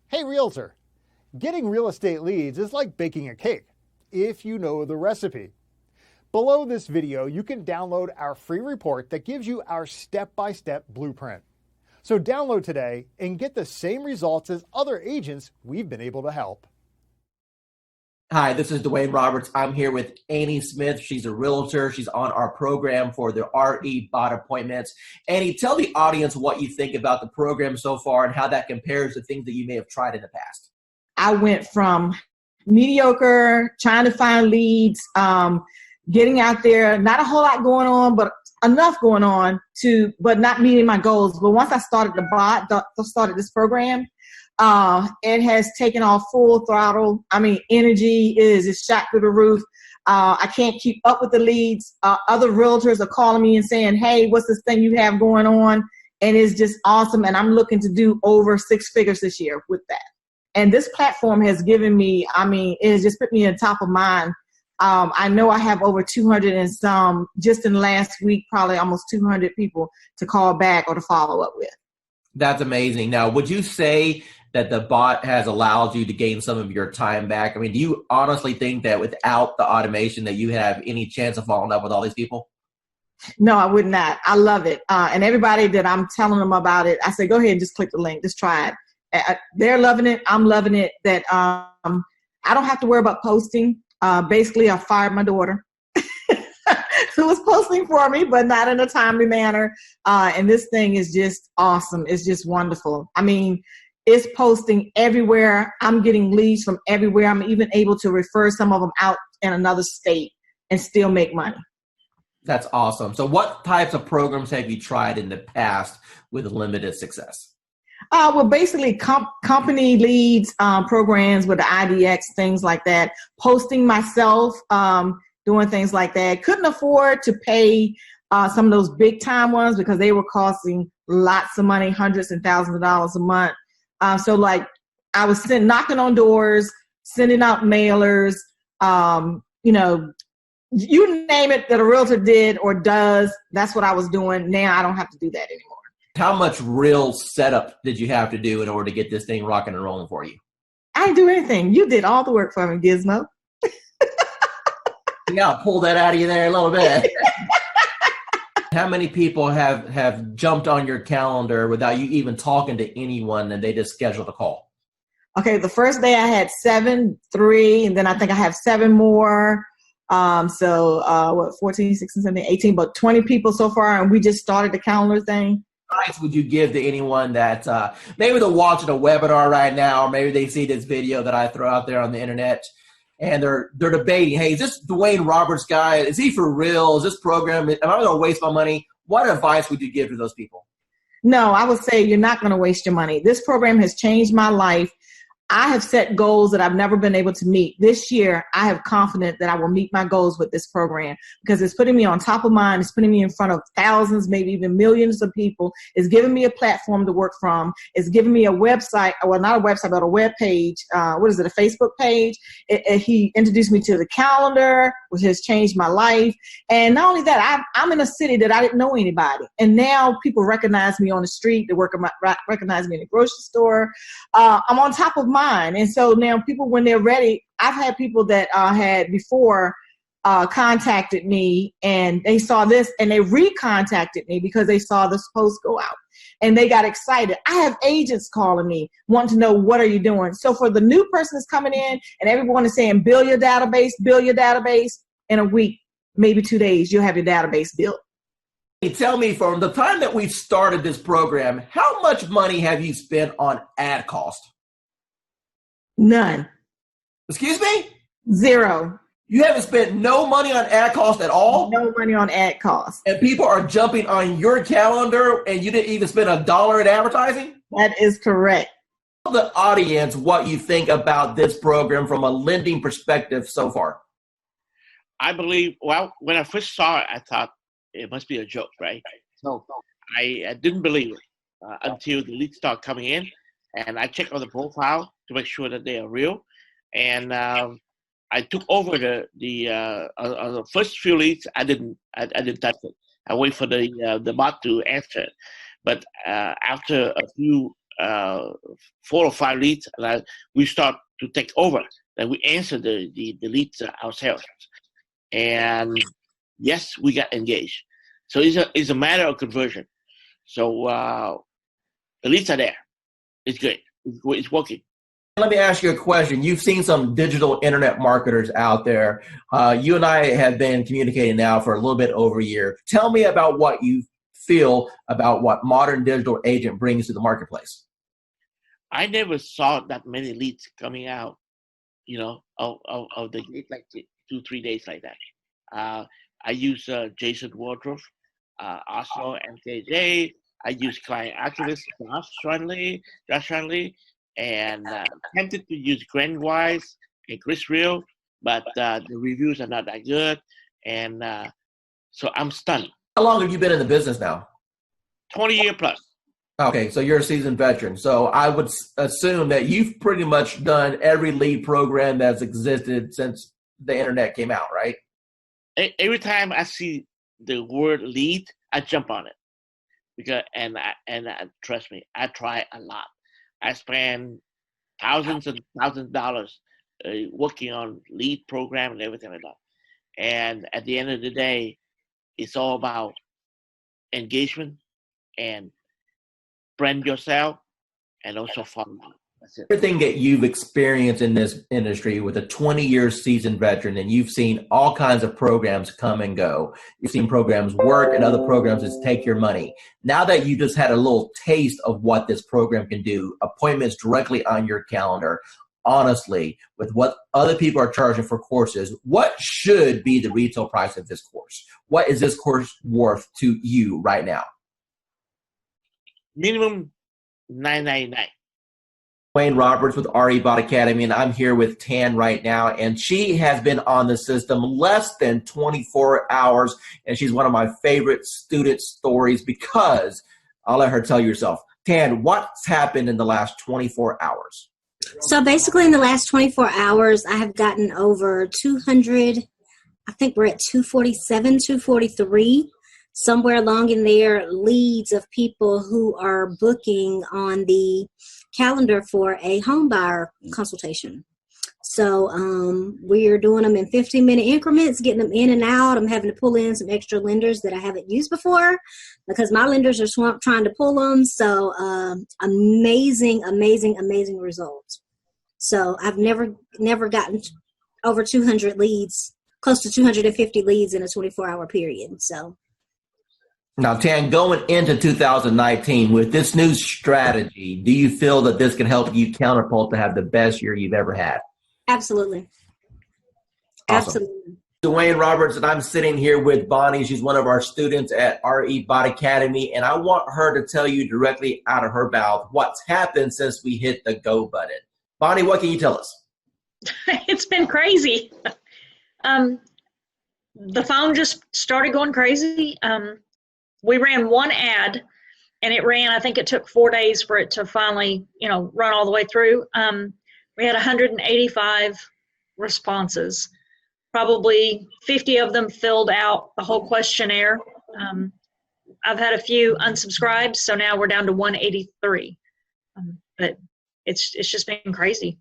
Hey Realtor, getting real estate leads is like baking a cake, if you know the recipe. Below this video, you can download our free report that gives you our step-by-step blueprint. So download today and get the same results as other agents we've been able to help. Hi, this is Dwayne Roberts. I'm here with Annie Smith. She's a realtor. She's on our program for the RE bot appointments. Annie, tell the audience what you think about the program so far and how that compares to things that you may have tried in the past. I went from mediocre, trying to find leads, getting out there, not a whole lot going on, but enough going on but not meeting my goals. But once I started started this program, it has taken off full throttle. I mean, energy is shot through the roof. I can't keep up with the leads. Other realtors are calling me and saying, hey, what's this thing you have going on? And it's just awesome. And I'm looking to do over 6 figures this year with that. And this platform has given me, it has just put me on top of mind. I know I have over 200 and some, just in the last week, probably almost 200 people to call back or to follow up with. That's amazing. Now, would you say that the bot has allowed you to gain some of your time back? I mean, do you honestly think that without the automation that you have any chance of following up with all these people? No, I would not. I love it. And everybody that I'm telling them about it, I say, go ahead and just click the link. Just try it. They're loving it. I'm loving it. That I don't have to worry about posting. Basically, I fired my daughter who was posting for me, but not in a timely manner. And this thing is just awesome. It's just wonderful. I mean, it's posting everywhere. I'm getting leads from everywhere. I'm even able to refer some of them out in another state and still make money. That's awesome. So what types of programs have you tried in the past with limited success? Well, basically company leads, programs with the IDX, things like that. Posting myself, doing things like that. Couldn't afford to pay some of those big time ones because they were costing lots of money, hundreds and thousands of dollars a month. So like I was knocking on doors, sending out mailers, you name it that a realtor did or does, that's what I was doing. Now I don't have to do that anymore. How much real setup did you have to do in order to get this thing rocking and rolling for you? I didn't do anything. You did all the work for me, Gizmo. Yeah, I'll pull that out of you there a little bit. How many people have jumped on your calendar without you even talking to anyone and they just scheduled a call? Okay, the first day I had 3, and then I think I have 7 more. 14, 16, 17, 18, but 20 people so far, and we just started the calendar thing. Advice would you give to anyone that maybe they're watching a webinar right now, or maybe they see this video that I throw out there on the internet, and they're debating, hey, is this Dwayne Roberts guy? Is he for real? Is this program, am I going to waste my money? What advice would you give to those people? No, I would say you're not going to waste your money. This program has changed my life. I have set goals that I've never been able to meet. This year, I have confidence that I will meet my goals with this program because it's putting me on top of mind. It's putting me in front of thousands, maybe even millions of people. It's giving me a platform to work from. It's giving me a website, well, not a website, but a web page. A Facebook page. He introduced me to the calendar, which has changed my life. And not only that, I'm in a city that I didn't know anybody. And now people recognize me on the street. They recognize me in the grocery store. I'm on top of mine. And so now people, when they're ready, I've had people that had before contacted me and they saw this and they recontacted me because they saw this post go out and they got excited. I have agents calling me wanting to know, what are you doing? So for the new person that's coming in and everyone is saying, build your database in a week, maybe 2 days, you'll have your database built. Hey, tell me, from the time that we started this program, how much money have you spent on ad cost? None. Excuse me? 0. You haven't spent no money on ad cost at all? No money on ad cost. And people are jumping on your calendar and you didn't even spend $1 in advertising? That is correct. Tell the audience what you think about this program from a lending perspective so far. I believe, well, when I first saw it, I thought it must be a joke, right? So I didn't believe it until the leads start coming in. And I checked on the profile to make sure that they are real. And I took over the first few leads. I didn't touch it. I wait for the bot to answer it. But after a few uh, 4 or 5 leads, and we start to take over. And we answer the leads ourselves. And yes, we got engaged. So it's a matter of conversion. So the leads are there. It's good. It's working. Let me ask you a question. You've seen some digital internet marketers out there. You and I have been communicating now for a little bit over a year. Tell me about what you feel about what modern digital agent brings to the marketplace. I never saw that many leads coming out, of the like 2-3 days like that. I use Jason Wardrobe, also MKJ. I use client activist Josh Shanley, and tempted to use Grant Wise and Chris Real, but the reviews are not that good, and so I'm stunned. How long have you been in the business now? 20 years plus. Okay, so you're a seasoned veteran. So I would assume that you've pretty much done every lead program that's existed since the internet came out, right? Every time I see the word lead, I jump on it, because trust me, I try a lot. I spend thousands and thousands of dollars working on lead program and everything like that. And at the end of the day, it's all about engagement and brand yourself, and also follow. That's it. Everything that you've experienced in this industry with a 20-year seasoned veteran, and you've seen all kinds of programs come and go. You've seen programs work and other programs just take your money. Now that you just had a little taste of what this program can do, appointments directly on your calendar, honestly, with what other people are charging for courses, what should be the retail price of this course? What is this course worth to you right now? Minimum $9.99. Wayne Roberts with RE Bot Academy, and I'm here with Tan right now, and she has been on the system less than 24 hours, and she's one of my favorite student stories because I'll let her tell you herself. Tan, what's happened in the last 24 hours? So basically in the last 24 hours, I have gotten over 200, I think we're at 247, 243. Somewhere along in there, leads of people who are booking on the calendar for a home buyer consultation. So we're doing them in 15-minute increments, getting them in and out. I'm having to pull in some extra lenders that I haven't used before because my lenders are swamped trying to pull them. So amazing, amazing, amazing results. So I've never gotten over 200 leads, close to 250 leads in a 24-hour period. So. Now, Tan, going into 2019, with this new strategy, do you feel that this can help you catapult to have the best year you've ever had? Absolutely. Awesome. Absolutely. Wayne Roberts, and I'm sitting here with Bonnie. She's one of our students at RE Bot Academy, and I want her to tell you directly out of her mouth what's happened since we hit the go button. Bonnie, what can you tell us? It's been crazy. The phone just started going crazy. We ran one ad, and it ran, I think it took 4 days for it to finally, run all the way through. We had 185 responses. Probably 50 of them filled out the whole questionnaire. I've had a few unsubscribed, so now we're down to 183. But it's just been crazy.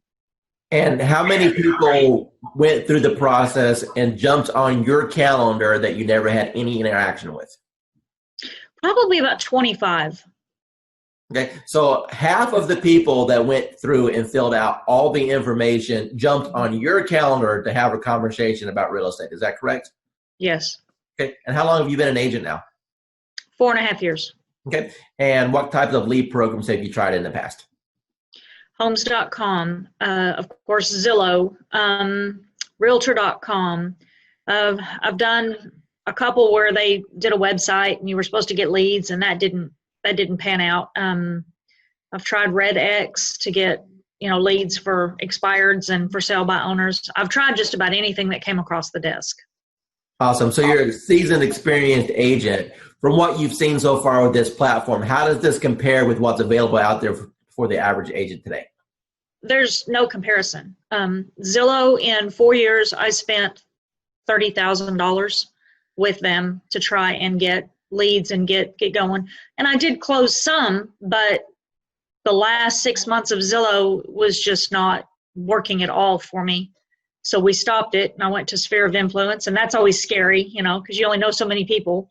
And how many people went through the process and jumped on your calendar that you never had any interaction with? Probably about 25. Okay, so half of the people that went through and filled out all the information jumped on your calendar to have a conversation about real estate. Is that correct? Yes. Okay, and how long have you been an agent now? 4.5 years. Okay, and what types of lead programs have you tried in the past? Homes.com, of course, Zillow, Realtor.com. I've done a couple where they did a website and you were supposed to get leads, and that didn't pan out. I've tried RedX to get leads for expireds and for sale by owners. I've tried just about anything that came across the desk. Awesome. So you're a seasoned, experienced agent. From what you've seen so far with this platform, how does this compare with what's available out there for the average agent today? There's no comparison. Zillow, in 4 years, I spent $30,000 with them to try and get leads and get going. And I did close some, but the last 6 months of Zillow was just not working at all for me. So we stopped it, and I went to Sphere of Influence, and that's always scary, because you only know so many people.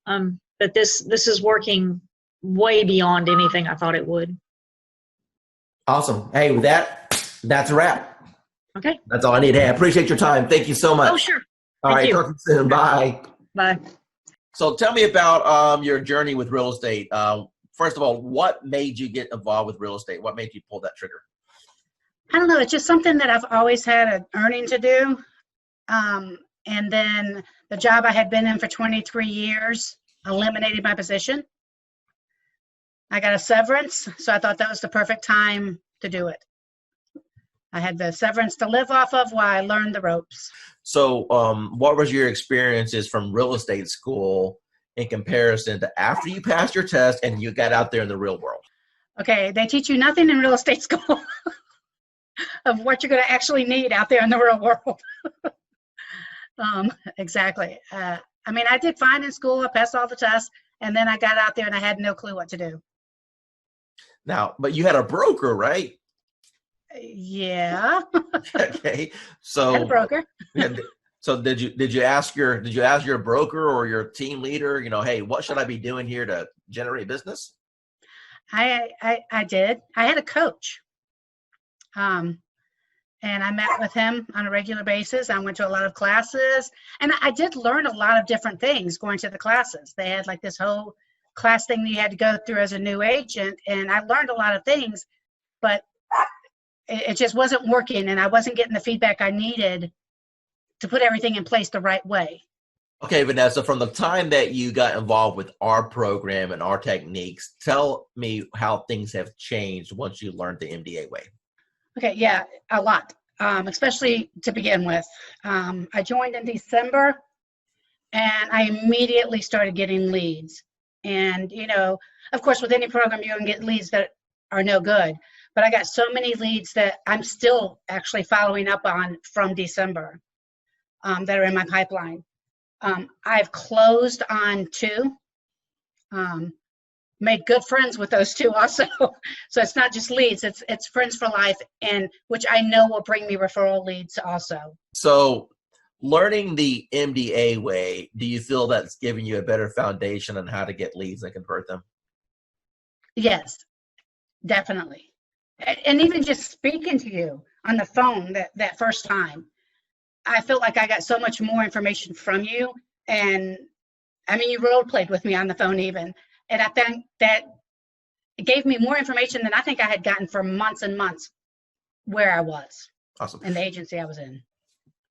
But this is working way beyond anything I thought it would. Awesome. Hey, with that's a wrap. Okay. That's all I need. Hey, I appreciate your time. Thank you so much. Oh, sure. All right. Talk to you soon. Bye. Bye. So tell me about your journey with real estate. First of all, what made you get involved with real estate? What made you pull that trigger? I don't know. It's just something that I've always had an earning to do. And then the job I had been in for 23 years eliminated my position. I got a severance, so I thought that was the perfect time to do it. I had the severance to live off of while I learned the ropes. So what was your experiences from real estate school in comparison to after you passed your test and you got out there in the real world? Okay, they teach you nothing in real estate school of what you're going to actually need out there in the real world. Exactly. I mean, I did fine in school. I passed all the tests, and then I got out there and I had no clue what to do. Now, but you had a broker, right? Yeah. Okay. So I had a broker. So did you ask your broker or your team leader, hey, what should I be doing here to generate business? I did. I had a coach. And I met with him on a regular basis. I went to a lot of classes, and I did learn a lot of different things going to the classes. They had like this whole class thing that you had to go through as a new agent, and I learned a lot of things, but it just wasn't working, and I wasn't getting the feedback I needed to put everything in place the right way. Okay, Vanessa, from the time that you got involved with our program and our techniques, tell me how things have changed once you learned the MDA way. Okay, yeah, a lot, especially to begin with. I joined in December, and I immediately started getting leads. And, of course, with any program, you're going to get leads that are no good. But I got so many leads that I'm still actually following up on from December that are in my pipeline. I've closed on 2. Made good friends with those 2 also. So it's not just leads, it's friends for life, and which I know will bring me referral leads also. So learning the MDA way, do you feel that's giving you a better foundation on how to get leads and convert them? Yes, definitely. And even just speaking to you on the phone that first time, I felt like I got so much more information from you. And I mean, you role played with me on the phone even. And I think that it gave me more information than I think I had gotten for months and months where I was. Awesome. In the agency I was in.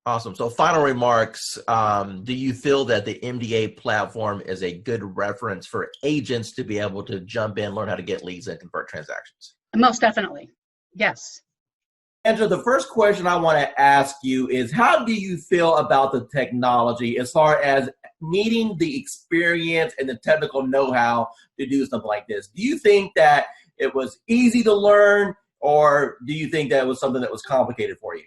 Awesome. So final remarks, do you feel that the MDA platform is a good reference for agents to be able to jump in, learn how to get leads and convert transactions? Most definitely. Yes. Angela, the first question I want to ask you is, how do you feel about the technology as far as needing the experience and the technical know-how to do something like this? Do you think that it was easy to learn, or do you think that it was something that was complicated for you?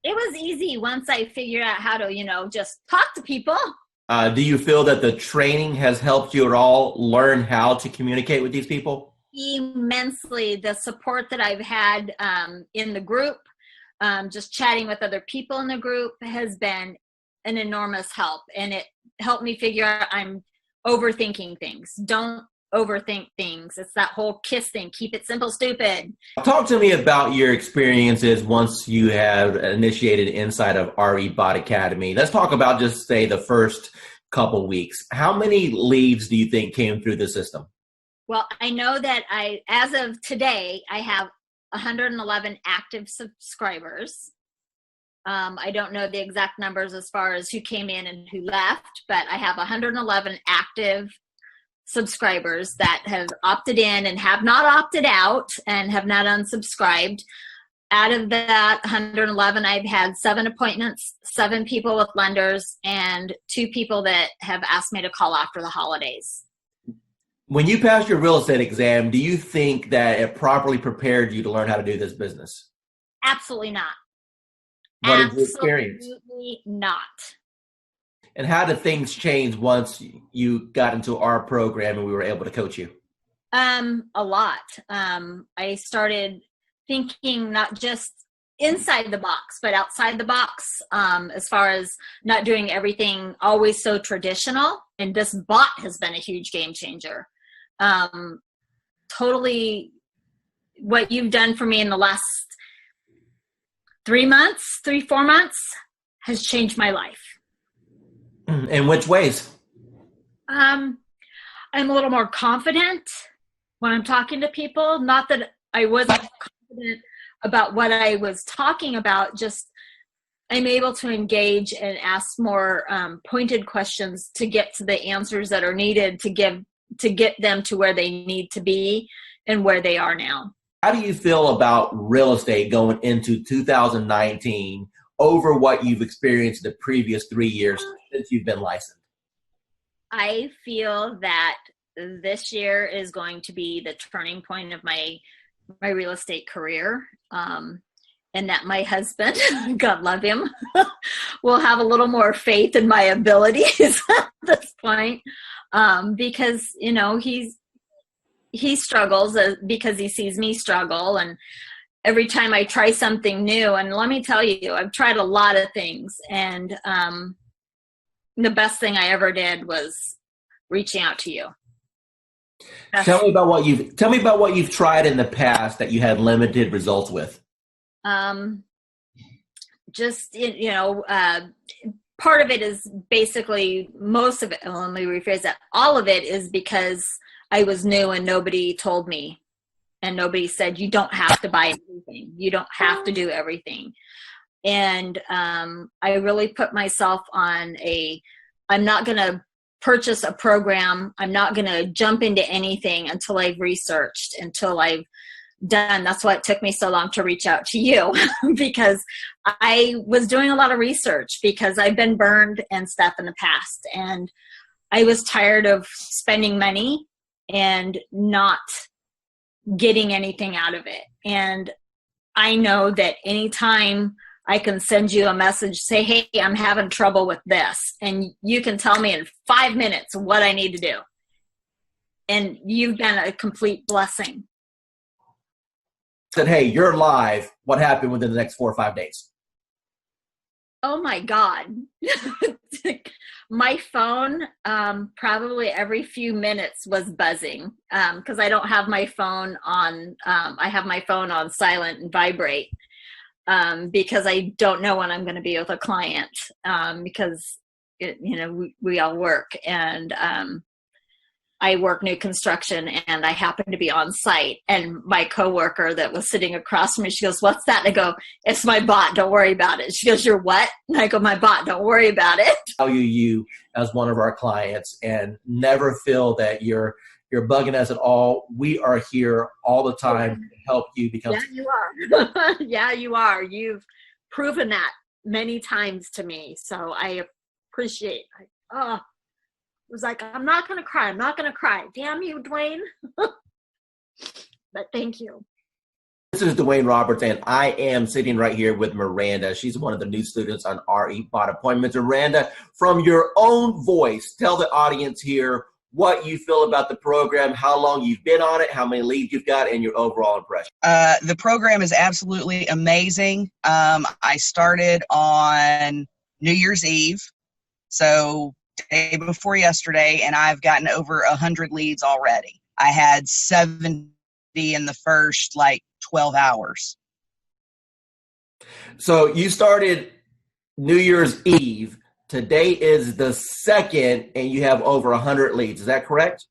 It was easy once I figured out how to, just talk to people. Do you feel that the training has helped you at all learn how to communicate with these people? Immensely. The support that I've had in the group, just chatting with other people in the group, has been an enormous help. And it helped me figure out I'm overthinking things. Don't overthink things. It's that whole KISS thing. Keep it simple, stupid. Talk to me about your experiences once you have initiated inside of RE Bot Academy. Let's talk about just say the first couple weeks. How many leads do you think came through the system? Well, I know that as of today, I have 111 active subscribers. I don't know the exact numbers as far as who came in and who left, but I have 111 active subscribers that have opted in and have not opted out and have not unsubscribed. Out of that 111, I've had 7 appointments, 7 people with lenders, and 2 people that have asked me to call after the holidays. When you passed your real estate exam, do you think that it properly prepared you to learn how to do this business? Absolutely not. What did you experience? Absolutely not. And how did things change once you got into our program and we were able to coach you? A lot. I started thinking not just inside the box, but outside the box, as far as not doing everything always so traditional. And this bot has been a huge game changer. Totally what you've done for me in the last 4 months has changed my life. In which ways? I'm a little more confident when I'm talking to people. Not that I wasn't confident about what I was talking about, just I'm able to engage and ask more pointed questions to get to the answers that are needed to get them to where they need to be and where they are now. How do you feel about real estate going into 2019 over what you've experienced the previous 3 years since you've been licensed? I feel that this year is going to be the turning point of my real estate career, and that my husband, God love him, will have a little more faith in my abilities at this point, because he struggles because he sees me struggle, and every time I try something new, and let me tell you, I've tried a lot of things, and the best thing I ever did was reaching out to you. Tell me about what you've tried in the past that you had limited results with. Part of it is basically most of it. Let me rephrase that. All of it is because I was new and nobody told me, and nobody said you don't have to buy everything. You don't have to do everything. And I really put myself on I'm not going to purchase a program. I'm not going to jump into anything until I've researched, until I've done. That's why it took me so long to reach out to you, because I was doing a lot of research because I've been burned and stuff in the past. And I was tired of spending money and not getting anything out of it. And I know that anytime I can send you a message, say, hey, I'm having trouble with this. And you can tell me in 5 minutes what I need to do. And you've been a complete blessing. Said, hey, you're live. What happened within the next 4 or 5 days? Oh my God. My phone, probably every few minutes was buzzing, because I don't have my phone on, I have my phone on silent and vibrate. Because I don't know when I'm going to be with a client, because we all work, and I work new construction, and I happen to be on site. And my coworker that was sitting across from me, she goes, "What's that?" And I go, "It's my bot. Don't worry about it." She goes, "You're what?" And I go, "My bot. Don't worry about it." Value you as one of our clients, and never feel that you're bugging us at all. We are here all the time to help you become. Yeah, you are. Yeah, you are. You've proven that many times to me. So I appreciate it. It was like, I'm not going to cry. I'm not going to cry. Damn you, Dwayne. But thank you. This is Dwayne Roberts, and I am sitting right here with Miranda. She's one of the new students on RE Bot Appointments. Miranda, from your own voice, tell the audience here what you feel about the program, how long you've been on it, how many leads you've got, and your overall impression. The program is absolutely amazing. I started on New Year's Eve, so day before yesterday, and I've gotten over 100 leads already. I had 70 in the first 12 hours. So you started New Year's Eve. Today is the 2nd, and you have over 100 leads. Is that correct?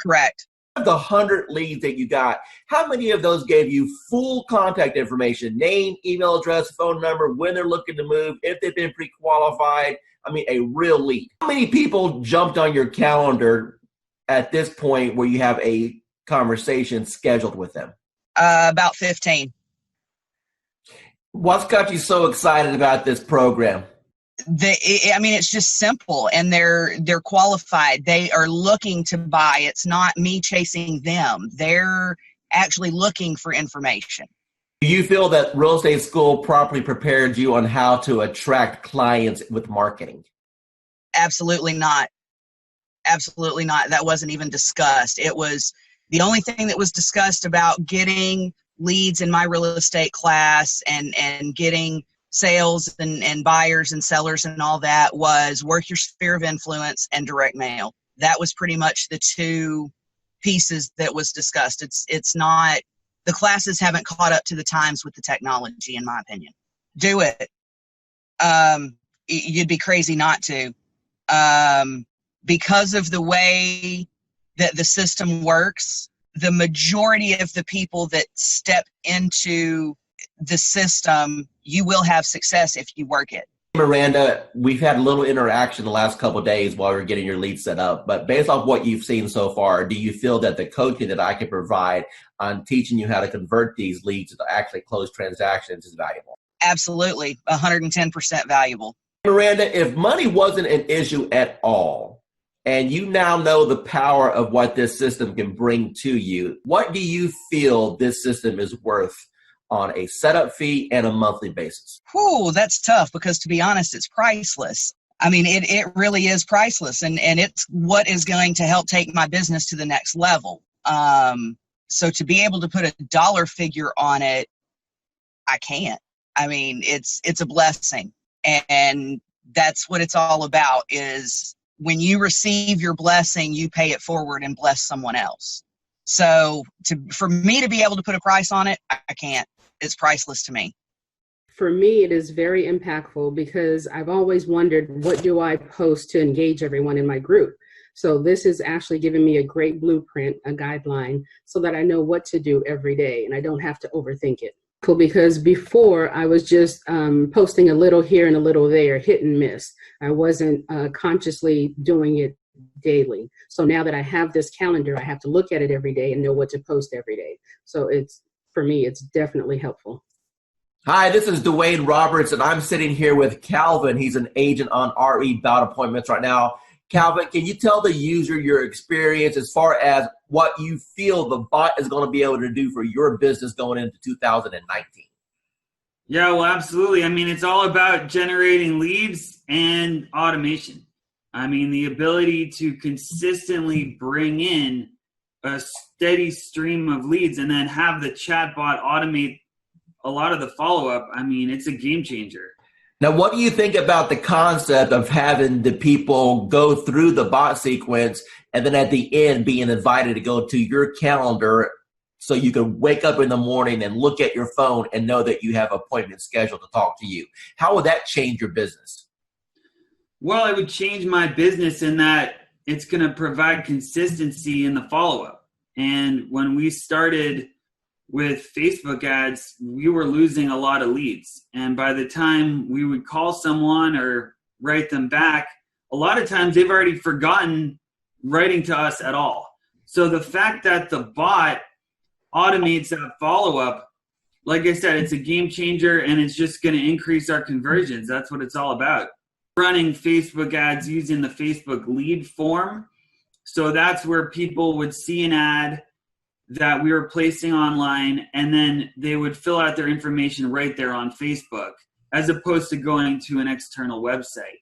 Correct. Of the 100 leads that you got, how many of those gave you full contact information, name, email address, phone number, when they're looking to move, if they've been pre-qualified? I mean, a real lead. How many people jumped on your calendar at this point where you have a conversation scheduled with them? About 15. What's got you so excited about this program? It's just simple, and they're qualified. They are looking to buy. It's not me chasing them. They're actually looking for information. Do you feel that real estate school properly prepared you on how to attract clients with marketing? Absolutely not. Absolutely not. That wasn't even discussed. It was The only thing that was discussed about getting leads in my real estate class and getting sales and buyers and sellers and all that was work your sphere of influence and direct mail. That was pretty much the two pieces that was discussed. It's not, the classes haven't caught up to the times with the technology, in my opinion. Do it. You'd be crazy not to. Because of the way that the system works, the majority of the people that step into the system, you will have success if you work it. Miranda, we've had a little interaction the last couple of days while we're getting your lead set up, but based off what you've seen so far, do you feel that the coaching that I can provide on teaching you how to convert these leads to actually close transactions is valuable? Absolutely, 110% valuable. Miranda, if money wasn't an issue at all, and you now know the power of what this system can bring to you, what do you feel this system is worth on a setup fee and a monthly basis? Whew, that's tough because, to be honest, it's priceless. I mean, it really is priceless, and it's what is going to help take my business to the next level. So to be able to put a dollar figure on it, I can't. I mean, it's a blessing, and that's what it's all about, is when you receive your blessing, you pay it forward and bless someone else. So for me to be able to put a price on it, I can't. It's priceless to me. For me, it is very impactful because I've always wondered, what do I post to engage everyone in my group? So this is actually giving me a great blueprint, a guideline, so that I know what to do every day and I don't have to overthink it. Because before I was just posting a little here and a little there, hit and miss. I wasn't consciously doing it daily. So now that I have this calendar, I have to look at it every day and know what to post every day. So for me, it's definitely helpful. Hi, this is Dwayne Roberts, and I'm sitting here with Calvin. He's an agent on RE Bout Appointments right now. Calvin, can you tell the user your experience as far as what you feel the bot is going to be able to do for your business going into 2019? Yeah, well, absolutely. I mean, it's all about generating leads and automation. I mean, the ability to consistently bring in a steady stream of leads and then have the chatbot automate a lot of the follow-up. I mean, it's a game changer. Now, what do you think about the concept of having the people go through the bot sequence and then at the end being invited to go to your calendar so you can wake up in the morning and look at your phone and know that you have appointments scheduled to talk to you? How would that change your business? Well, it would change my business in that it's going to provide consistency in the follow-up. And when we started with Facebook ads, we were losing a lot of leads. And by the time we would call someone or write them back, a lot of times they've already forgotten writing to us at all. So the fact that the bot automates that follow-up, like I said, it's a game changer, and it's just going to increase our conversions. That's what it's all about. Running Facebook ads using the Facebook lead form. So that's where people would see an ad that we were placing online, and then they would fill out their information right there on Facebook, as opposed to going to an external website.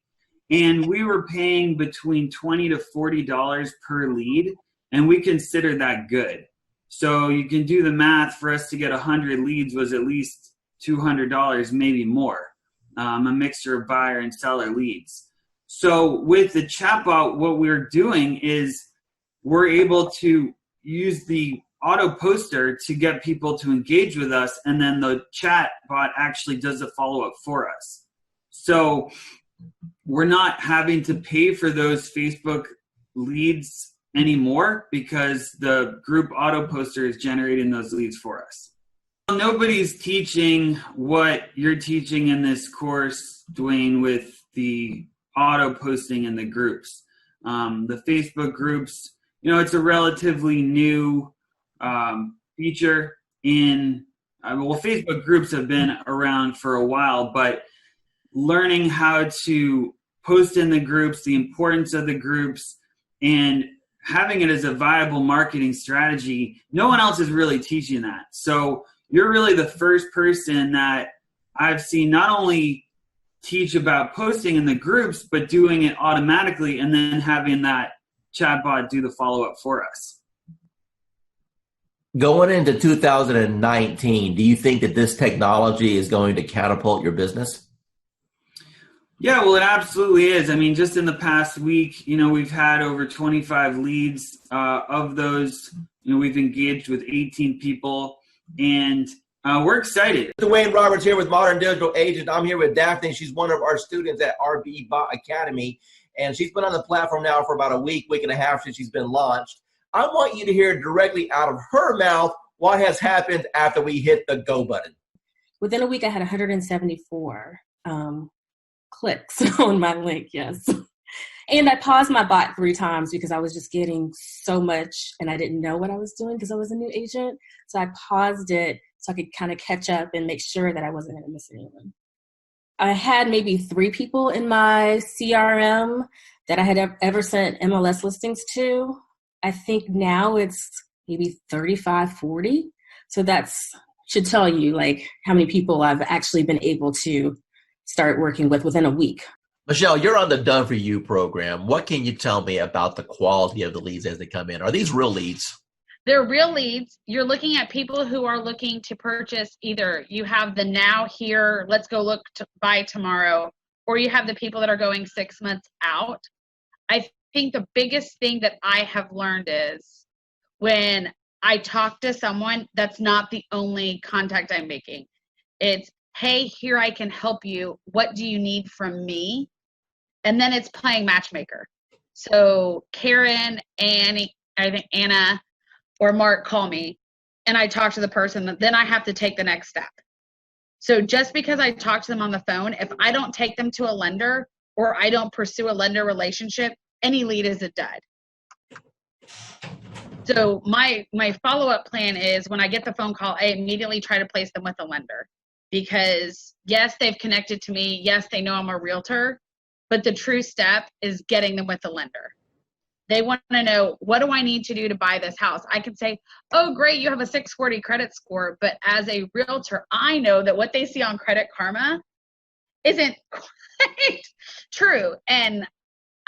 And we were paying between $20 to $40 per lead, and we consider that good. So you can do the math. For us to get 100 leads was at least $200, maybe more, a mixture of buyer and seller leads. So with the chatbot, what we're doing is we're able to use the auto poster to get people to engage with us, and then the chat bot actually does a follow-up for us. So we're not having to pay for those Facebook leads anymore because the group auto poster is generating those leads for us. Nobody's teaching what you're teaching in this course, Dwayne, with the auto posting in the groups. The Facebook groups, it's a relatively new feature in, Facebook groups have been around for a while, but learning how to post in the groups, the importance of the groups, and having it as a viable marketing strategy, no one else is really teaching that. So you're really the first person that I've seen not only teach about posting in the groups, but doing it automatically and then having that chatbot do the follow-up for us. Going into 2019, do you think that this technology is going to catapult your business? Yeah, well, it absolutely is. I mean, just in the past week, we've had over 25 leads. Of those, we've engaged with 18 people, and we're excited. Dwayne Roberts here with Modern Digital Agent. I'm here with Daphne. She's one of our students at RB Bot Academy, and she's been on the platform now for about a week and a half since she's been launched. I want you to hear directly out of her mouth what has happened after we hit the go button. Within a week, I had 174 clicks on my link, yes. And I paused my bot 3 times because I was just getting so much and I didn't know what I was doing because I was a new agent. So I paused it so I could kind of catch up and make sure that I wasn't going to miss anyone. I had maybe 3 people in my CRM that I had ever sent MLS listings to. I think now it's maybe 35, 40. So that's should tell you like how many people I've actually been able to start working with within a week. Michelle, you're on the Done For You program. What can you tell me about the quality of the leads as they come in? Are these real leads? They're real leads. You're looking at people who are looking to purchase. Either you have the now, here, let's go look to buy tomorrow, or you have the people that are going 6 months out. I think the biggest thing that I have learned is when I talk to someone, that's not the only contact I'm making. It's, hey, here I can help you. What do you need from me? And then it's playing matchmaker. So Karen, Annie, I think Anna or Mark call me and I talk to the person, then I have to take the next step. So just because I talk to them on the phone, if I don't take them to a lender or I don't pursue a lender relationship, any lead is a dud. So my follow-up plan is when I get the phone call, I immediately try to place them with a lender. Because yes, they've connected to me. Yes, they know I'm a realtor, but the true step is getting them with a lender. They want to know, what do I need to do to buy this house? I can say, oh, great, you have a 640 credit score. But as a realtor, I know that what they see on Credit Karma isn't quite true. And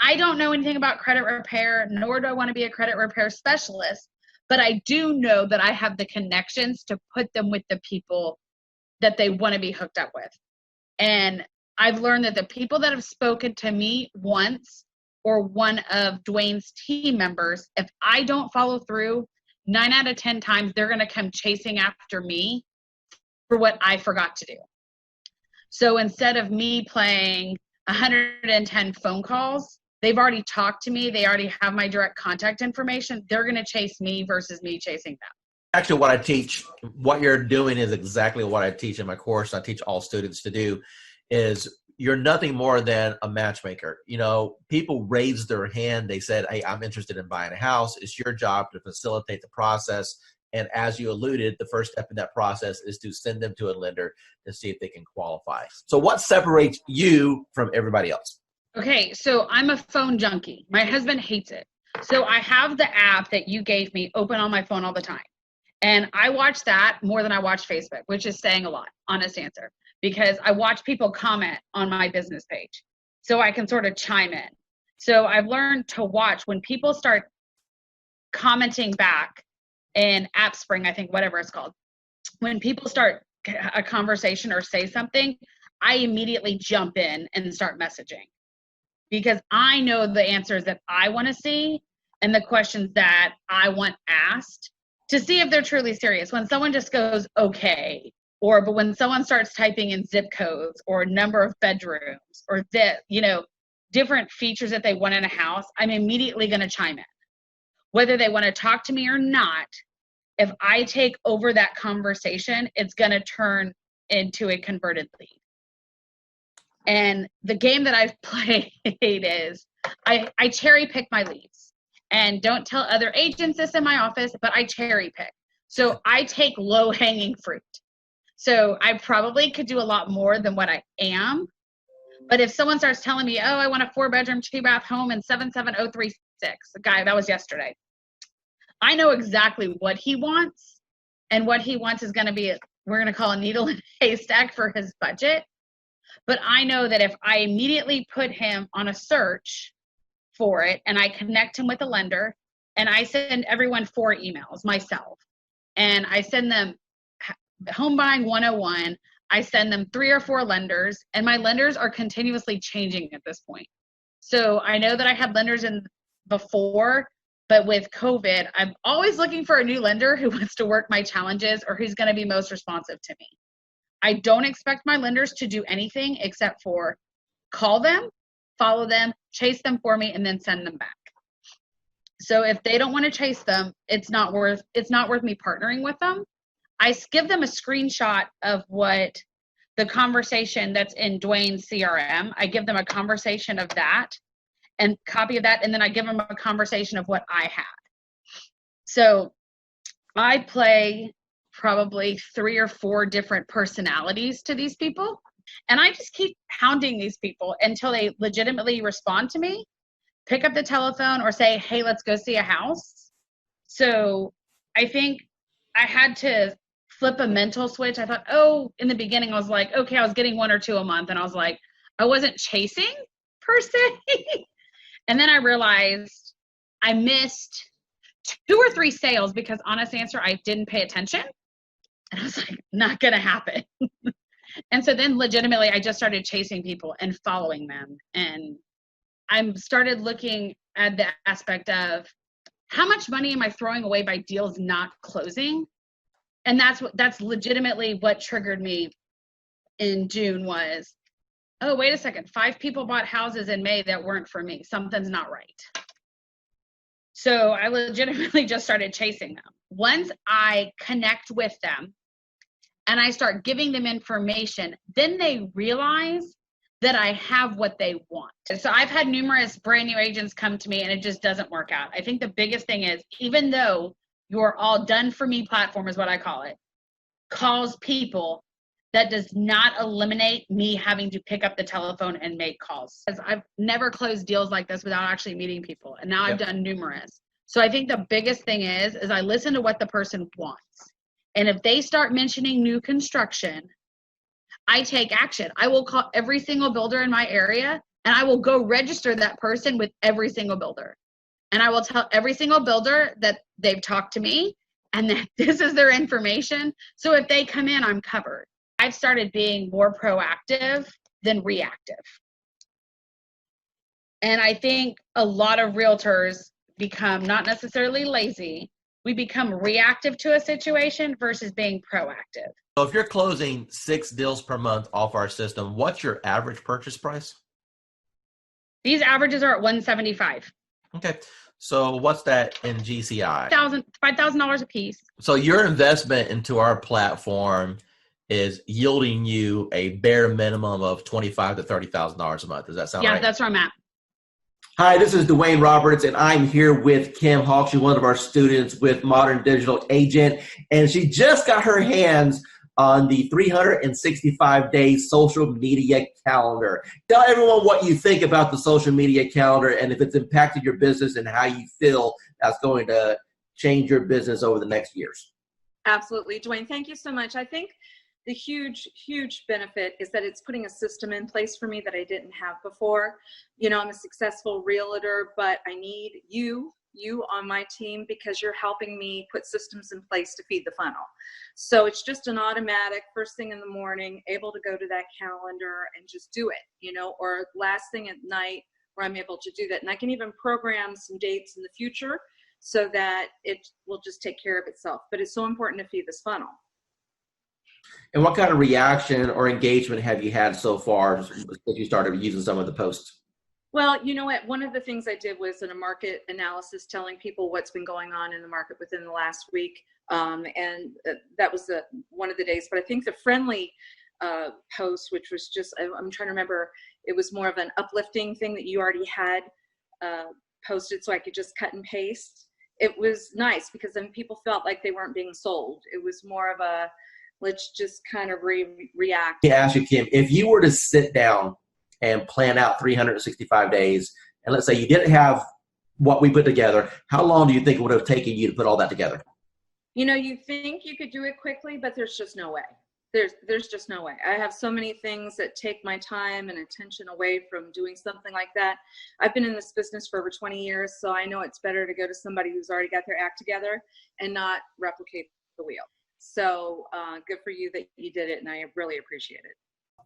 I don't know anything about credit repair, nor do I want to be a credit repair specialist. But I do know that I have the connections to put them with the people that they want to be hooked up with. And I've learned that the people that have spoken to me once or one of Dwayne's team members, if I don't follow through, 9 out of 10 times, they're going to come chasing after me for what I forgot to do. So instead of me playing 110 phone calls, they've already talked to me. They already have my direct contact information. They're going to chase me versus me chasing them. Actually, what I teach, what you're doing is exactly what I teach in my course. I teach all students to do is you're nothing more than a matchmaker. People raised their hand. They said, hey, I'm interested in buying a house. It's your job to facilitate the process. And as you alluded, the first step in that process is to send them to a lender to see if they can qualify. So what separates you from everybody else? Okay, so I'm a phone junkie. My husband hates it. So I have the app that you gave me open on my phone all the time. And I watch that more than I watch Facebook, which is saying a lot, honest answer, because I watch people comment on my business page so I can sort of chime in. So I've learned to watch when people start commenting back in AppSpring, I think, whatever it's called. When people start a conversation or say something, I immediately jump in and start messaging because I know the answers that I want to see and the questions that I want asked, to see if they're truly serious. When someone just goes, okay, but when someone starts typing in zip codes or number of bedrooms or different features that they want in a house, I'm immediately going to chime in. Whether they want to talk to me or not, if I take over that conversation, it's going to turn into a converted lead. And the game that I've played is I cherry pick my leads. And don't tell other agents this in my office, but I cherry pick. So I take low-hanging fruit. So I probably could do a lot more than what I am. But if someone starts telling me, oh, I want a 4-bedroom, 2-bath home in 77036, the guy, that was yesterday. I know exactly what he wants. And what he wants is going to be, we're going to call a needle in a haystack for his budget. But I know that if I immediately put him on a search for it and I connect him with a lender and I send everyone 4 emails myself. and I send them Home Buying 101. I send them 3 or 4 lenders, and my lenders are continuously changing at this point. So I know that I had lenders in before, but with COVID, I'm always looking for a new lender who wants to work my challenges or who's going to be most responsive to me. I don't expect my lenders to do anything except for call them, follow them, chase them for me, and then send them back. So if they don't want to chase them, it's not worth me partnering with them. I give them a screenshot of what the conversation that's in Dwayne's CRM. I give them a conversation of that and copy of that, and then I give them a conversation of what I had. So I play probably 3 or 4 different personalities to these people, and I just keep hounding these people until they legitimately respond to me, pick up the telephone, or say, hey, let's go see a house. So I think I had to flip a mental switch. I thought, in the beginning I was like, okay, I was getting 1 or 2 a month, and I was like, I wasn't chasing per se. And then I realized I missed 2 or 3 sales because, honest answer, I didn't pay attention. And I was like, not gonna happen. And so then legitimately I just started chasing people and following them. And I started looking at the aspect of how much money am I throwing away by deals not closing? And that's legitimately what triggered me in June was, oh, wait a second, 5 people bought houses in May that weren't for me. Something's not right. So I legitimately just started chasing them. Once I connect with them and I start giving them information, then they realize that I have what they want. So I've had numerous brand new agents come to me and it just doesn't work out. I think the biggest thing is, even though your all done for me platform is what I call it, calls people, that does not eliminate me having to pick up the telephone and make calls. Because I've never closed deals like this without actually meeting people. And now I've done numerous. So I think the biggest thing is I listen to what the person wants. And if they start mentioning new construction, I take action. I will call every single builder in my area and I will go register that person with every single builder. And I will tell every single builder that they've talked to me and that this is their information. So if they come in, I'm covered. I've started being more proactive than reactive. And I think a lot of realtors become not necessarily lazy. We become reactive to a situation versus being proactive. So if you're closing 6 deals per month off our system, what's your average purchase price? These averages are at $175. Okay. So what's that in GCI? $5,000 a piece. So your investment into our platform is yielding you a bare minimum of $25,000 to $30,000 a month. Does that sound right? Yeah, that's where I'm at. Hi, this is Dwayne Roberts, and I'm here with Kim Hawk. She's one of our students with Modern Digital Agent, and she just got her hands on the 365-day social media calendar. Tell everyone what you think about the social media calendar and if it's impacted your business and how you feel that's going to change your business over the next years. Absolutely. Dwayne, thank you so much. I think the huge benefit is that it's putting a system in place for me that I didn't have before. You know, I'm a successful realtor, but I need you on my team because you're helping me put systems in place to feed the funnel. So it's just an automatic first thing in the morning, able to go to that calendar and just do it, you know, or last thing at night where I'm able to do that. And I can even program some dates in the future so that it will just take care of itself. But it's so important to feed this funnel. And what kind of reaction or engagement have you had so far since you started using some of the posts? Well, you know what? One of the things I did was in a market analysis telling people what's been going on in the market within the last week. And that was one of the days. But I think the friendly post, which was just, I'm trying to remember, it was more of an uplifting thing that you already had posted so I could just cut and paste. It was nice because then people felt like they weren't being sold. It was more of a, let's just kind of react. Let me ask you, Kim, if you were to sit down and plan out 365 days, and let's say you didn't have what we put together, how long do you think it would have taken you to put all that together? You know, you think you could do it quickly, but there's just no way. There's just no way. I have so many things that take my time and attention away from doing something like that. I've been in this business for over 20 years, so I know it's better to go to somebody who's already got their act together and not replicate the wheel. So good for you that you did it, and I really appreciate it.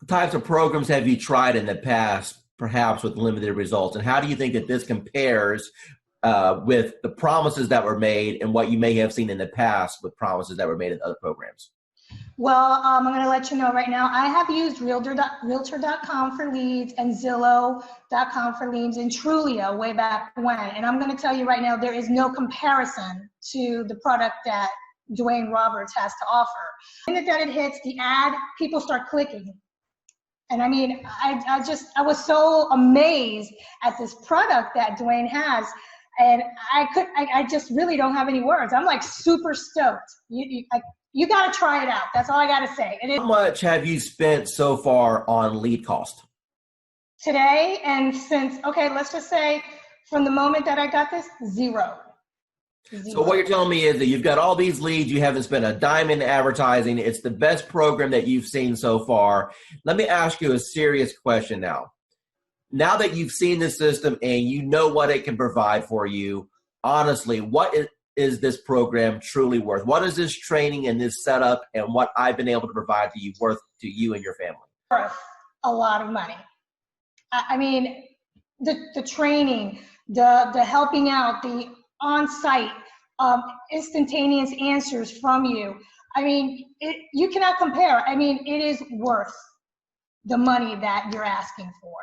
What types of programs have you tried in the past, perhaps with limited results, and how do you think that this compares with the promises that were made and what you may have seen in the past with promises that were made in other programs? Well, I'm going to let you know right now, I have used Realtor.com for leads and Zillow.com for leads and Trulia way back when. And I'm going to tell you right now, there is no comparison to the product that Dwayne Roberts has to offer. The minute that it hits the ad, people start clicking. And I mean, I was so amazed at this product that Dwayne has. And I just really don't have any words. I'm like super stoked. You got to try it out. That's all I got to say. How much have you spent so far on lead cost? Today and since, okay, let's just say from the moment that I got this, zero. So what you're telling me is that you've got all these leads, you haven't spent a dime in advertising. It's the best program that you've seen so far. Let me ask you a serious question now. Now that you've seen the system and you know what it can provide for you, honestly, what is this program truly worth? What is this training and this setup and what I've been able to provide to you worth to you and your family? Worth a lot of money. I mean, the training, the helping out, the on-site instantaneous answers from you. I mean, you cannot compare. I mean, it is worth the money that you're asking for,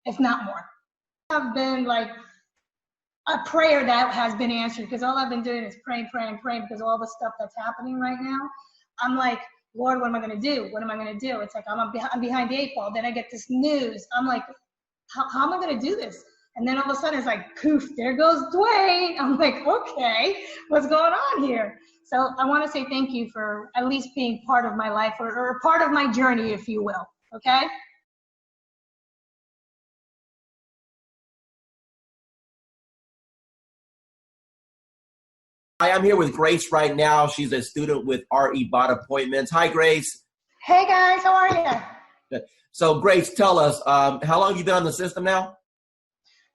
if not more. I've been like a prayer that has been answered because all I've been doing is praying because of all the stuff that's happening right now. I'm like, Lord, what am I going to do? What am I going to do? It's like I'm behind the eight ball. Then I get this news. I'm like, how am I going to do this? And then all of a sudden it's like, poof, there goes Dwayne. I'm like, okay, what's going on here? So I want to say thank you for at least being part of my life or part of my journey, if you will. Okay? Hi, I'm here with Grace right now. She's a student with RE Bot Appointments. Hi, Grace. Hey, guys. How are you? So, Grace, tell us, how long have you been on the system now?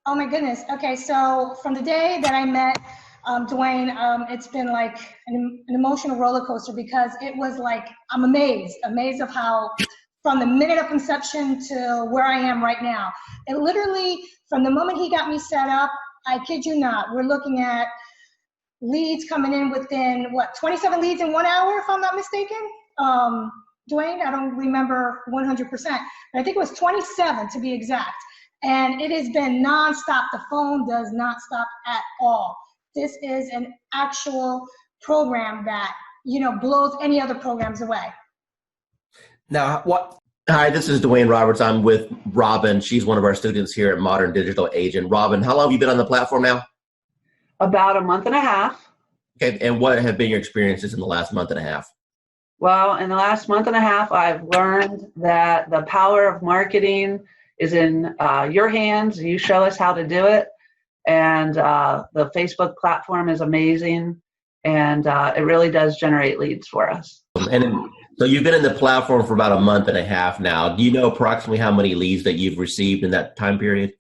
Oh, my goodness. Okay, so from the day that I met Dwayne, it's been like an emotional roller coaster because it was like, I'm amazed of how from the minute of conception to where I am right now. It literally, from the moment he got me set up, I kid you not, we're looking at leads coming in within, 27 leads in 1 hour, if I'm not mistaken? Dwayne, I don't remember 100%, but I think it was 27 to be exact. And it has been nonstop. The phone does not stop at all. This is an actual program that, blows any other programs away. Now, Hi, this is Dwayne Roberts. I'm with Robin. She's one of our students here at Modern Digital Agent. Robin, how long have you been on the platform now? About a month and a half. Okay, and what have been your experiences in the last month and a half? Well, in the last month and a half, I've learned that the power of marketing is in your hands. You show us how to do it. And the Facebook platform is amazing. And it really does generate leads for us. So you've been in the platform for about a month and a half now. Do you know approximately how many leads that you've received in that time period?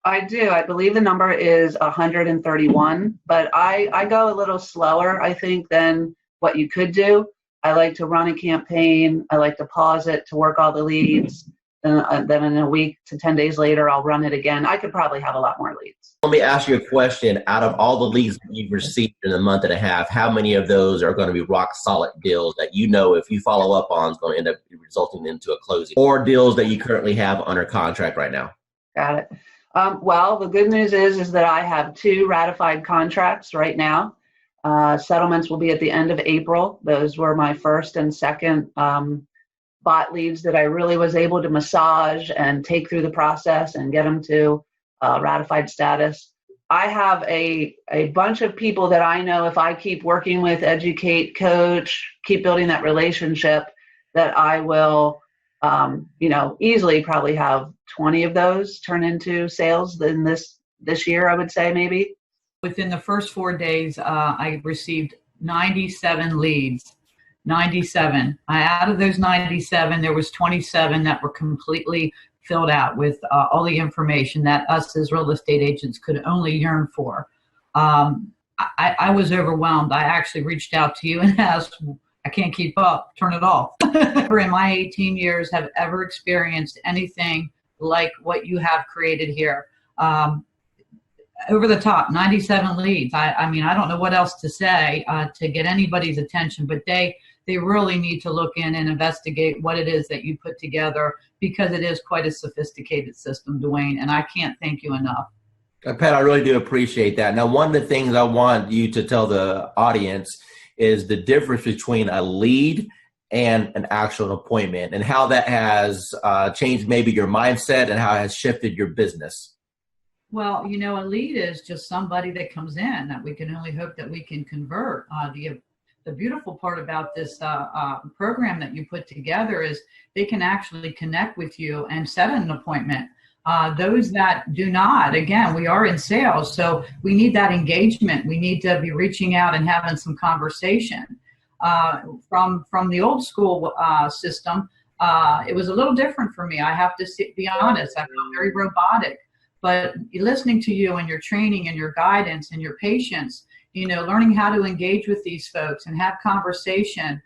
I do. I believe the number is 131, but I go a little slower, I think, than what you could do. I like to run a campaign. I like to pause it to work all the leads. Then in a week to 10 days later, I'll run it again. I could probably have a lot more leads. Let me ask you a question. Out of all the leads that you've received in a month and a half, how many of those are going to be rock solid deals that you know if you follow up on is going to end up resulting into a closing, or deals that you currently have under contract right now? Got it. Well, the good news is that I have 2 ratified contracts right now. Settlements will be at the end of April. Those were my first and second bot leads that I really was able to massage and take through the process and get them to ratified status. I have a bunch of people that I know if I keep working with, educate, coach, keep building that relationship, that I will, easily probably have 20 of those turn into sales in this year, I would say maybe. Within the first 4 days, I received 97 leads. 97. Out of those 97, there was 27 that were completely filled out with all the information that us as real estate agents could only yearn for. I was overwhelmed. I actually reached out to you and asked, I can't keep up, turn it off. Never in my 18 years have ever experienced anything like what you have created here. Over the top, 97 leads. I mean, I don't know what else to say to get anybody's attention, but they really need to look in and investigate what it is that you put together, because it is quite a sophisticated system, Dwayne, and I can't thank you enough. Pat, I really do appreciate that. Now, one of the things I want you to tell the audience is the difference between a lead and an actual appointment, and how that has changed maybe your mindset and how it has shifted your business. Well, you know, a lead is just somebody that comes in that we can only hope that we can convert. The beautiful part about this program that you put together is they can actually connect with you and set an appointment. Those that do not, again, we are in sales, so we need that engagement. We need to be reaching out and having some conversation. From the old school system, it was a little different for me. I have to be honest. I felt very robotic. But listening to you and your training and your guidance and your patience, you know, learning how to engage with these folks and have conversation,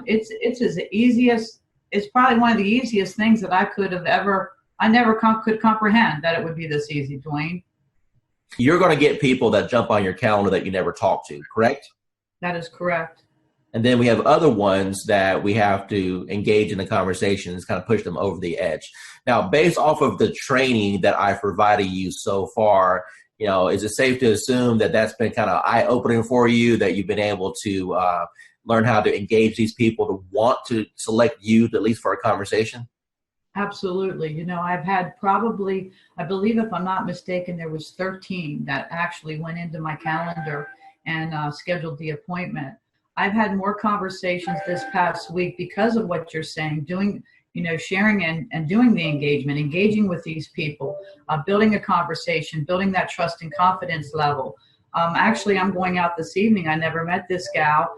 it's as easiest. It's probably one of the easiest things that I could have ever. I never could comprehend that it would be this easy, Dwayne. You're going to get people that jump on your calendar that you never talk to, correct? That is correct. And then we have other ones that we have to engage in the conversations, kind of push them over the edge. Now, based off of the training that I've provided you so far, you know, is it safe to assume that that's been kind of eye-opening for you, that you've been able to learn how to engage these people to want to select you, at least for a conversation? Absolutely. You know, I've had probably, I believe if I'm not mistaken, there was 13 that actually went into my calendar and scheduled the appointment. I've had more conversations this past week because of what you're saying, doing, you know, sharing and doing the engagement, engaging with these people, building a conversation, building that trust and confidence level. Actually, I'm going out this evening. I never met this gal.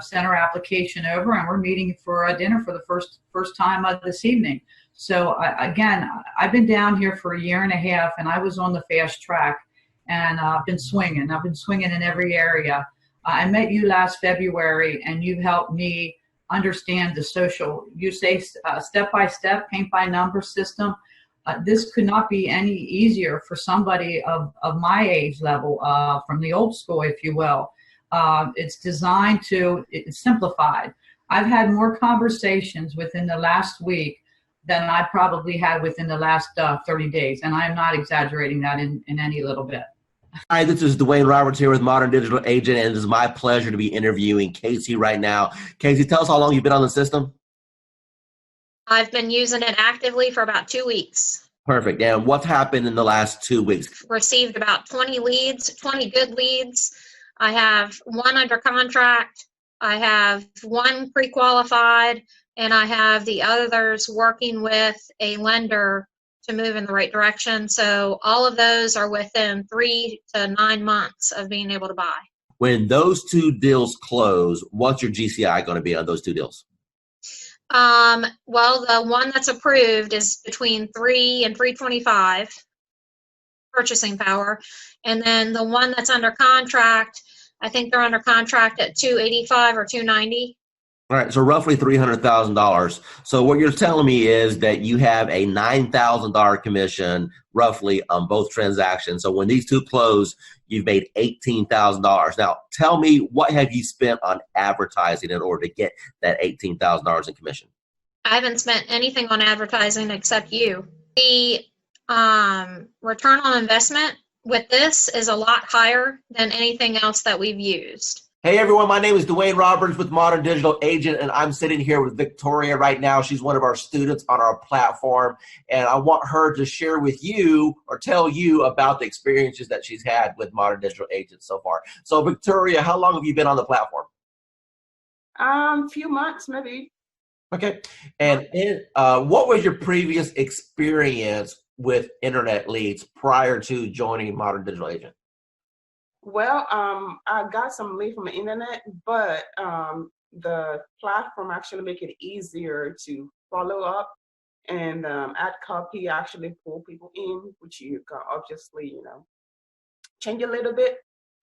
Sent her application over, and we're meeting for a dinner for the first time this evening. So again, I've been down here for a year and a half, and I was on the fast track, and I've been swinging. I've been swinging in every area. I met you last February, and you've helped me understand the social, you say step-by-step, paint-by-number system. This could not be any easier for somebody of my age level, from the old school, if you will. It's designed to, it's simplified. I've had more conversations within the last week than I probably had within the last 30 days. And I'm not exaggerating that in any little bit. Hi, this is Dwayne Roberts here with Modern Digital Agent, and it is my pleasure to be interviewing Casey right now. Casey, tell us how long you've been on the system. I've been using it actively for about 2 weeks. Perfect. And what's happened in the last 2 weeks? Received about 20 leads, 20 good leads. I have one under contract. I have one pre-qualified, and I have the others working with a lender to move in the right direction. So all of those are within 3 to 9 months of being able to buy. When those two deals close, what's your GCI going to be on those two deals? Well, the one that's approved is between 3 and 325 purchasing power. And then the one that's under contract, I think they're under contract at 285 or 290. All right, so roughly $300,000. So what you're telling me is that you have a $9,000 commission roughly on both transactions. So when these two close, you've made $18,000. Now, tell me, what have you spent on advertising in order to get that $18,000 in commission? I haven't spent anything on advertising except you. The return on investment with this is a lot higher than anything else that we've used. Hey everyone, my name is Dwayne Roberts with Modern Digital Agent, and I'm sitting here with Victoria right now. She's one of our students on our platform, and I want her to share with you or tell you about the experiences that she's had with Modern Digital Agent so far. So Victoria, how long have you been on the platform? Few months maybe. Okay, and what was your previous experience with internet leads prior to joining Modern Digital Agent? Well, I got some lead from the internet, but the platform actually make it easier to follow up and add copy, actually pull people in, which you can obviously, change a little bit.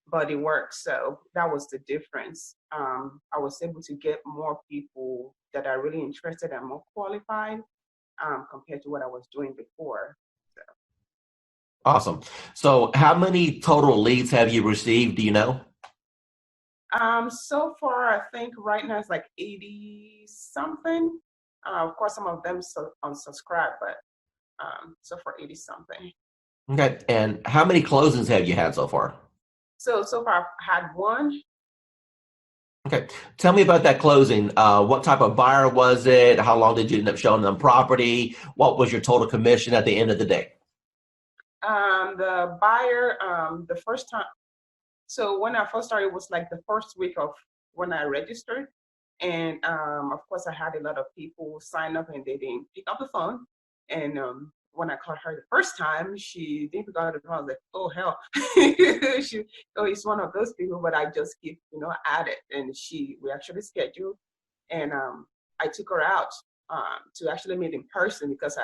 but it worked. So that was the difference. I was able to get more people that are really interested and more qualified compared to what I was doing before. Awesome. So how many total leads have you received? Do you know? So far, I think right now it's like 80 something. Of course, some of them unsubscribe, but so far 80 something. Okay. And how many closings have you had so far? So far I've had one. Okay. Tell me about that closing. What type of buyer was it? How long did you end up showing them property? What was your total commission at the end of the day? The buyer, the first time, so when I first started, it was like the first week of when I registered. And of course, I had a lot of people sign up and they didn't pick up the phone. And when I called her the first time, she didn't pick up the phone. I was like, oh, hell. It's one of those people, but I just keep, at it. And we actually scheduled. And I took her out to actually meet in person because